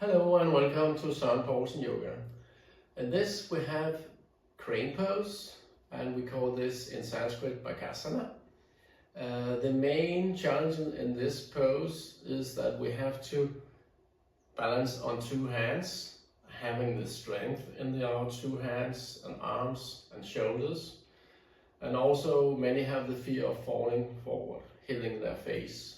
Hello and welcome to Søren Poulsen Yoga. In this we have crane pose, and we call this in Sanskrit Bakasana. The main challenge in this pose is that we have to balance on two hands, having the strength in our two hands and arms and shoulders. And also many have the fear of falling forward, hitting their face.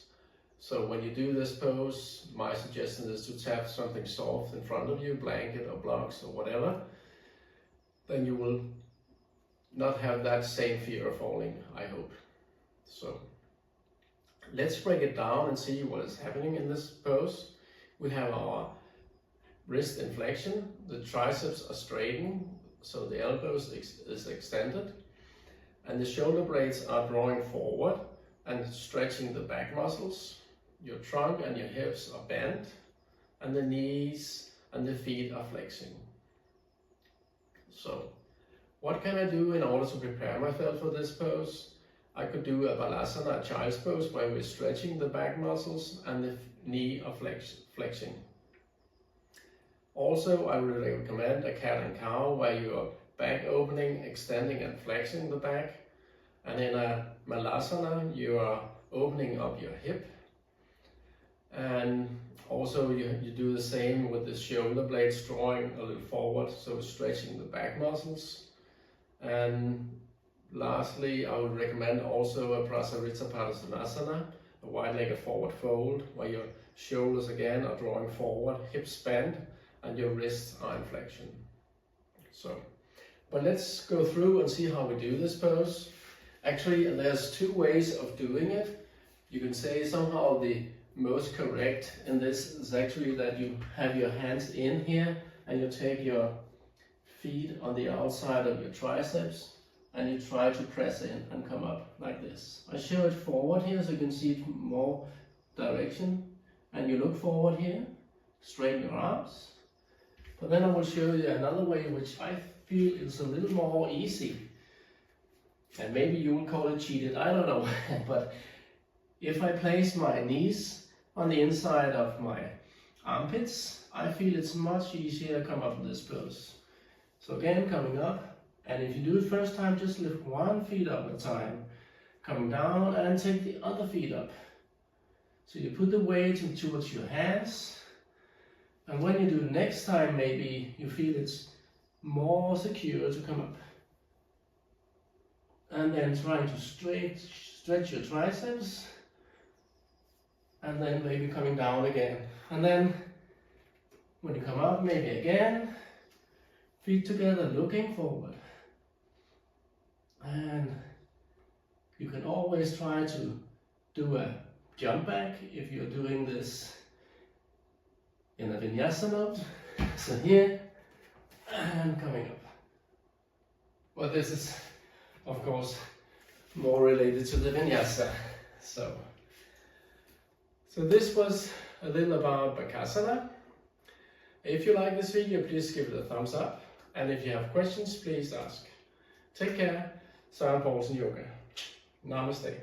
So when you do this pose, my suggestion is to tap something soft in front of you, blanket or blocks or whatever. Then you will not have that same fear of falling, I hope. So let's break it down and see what is happening in this pose. We have our wrist in flexion, the triceps are straightened, so the elbows is extended, and the shoulder blades are drawing forward and stretching the back muscles. Your trunk and your hips are bent, and the knees and the feet are flexing. So, what can I do in order to prepare myself for this pose? I could do a Bakasana, a child's pose, where we're stretching the back muscles and the knee are flexing. Also, I would recommend a cat and cow, where you are back opening, extending and flexing the back. And in a Bakasana, you are opening up your hip. And also you do the same with the shoulder blades drawing a little forward, so stretching the back muscles. And lastly, I would recommend also a Bakasana, a wide-legged forward fold, where your shoulders again are drawing forward, hips bent, and your wrists are in flexion. But let's go through and see how we do this pose. Actually, there's two ways of doing it. You can say somehow the most correct in this is actually that you have your hands in here and you take your feet on the outside of your triceps and you try to press in and come up like this. I show it forward here so you can see it more direction, and you look forward here, straighten your arms. But then I will show you another way which I feel is a little more easy, and maybe you will call it cheated, I don't know. But if I place my knees on the inside of my armpits, I feel it's much easier to come up in this pose. So again, coming up, and if you do it first time, just lift one foot up at a time, coming down and take the other feet up. So you put the weight towards your hands, and when you do it next time, maybe you feel it's more secure to come up. And then trying to stretch your triceps, and then maybe coming down again. And then when you come up, maybe again, feet together, looking forward. And you can always try to do a jump back if you're doing this in a vinyasa mode. So here, and coming up. Well, this is, of course, more related to the vinyasa. So this was a little about Bakasana. If you like this video, please give it a thumbs up. And if you have questions, please ask. Take care. Søren Poulsen Yoga. Namaste.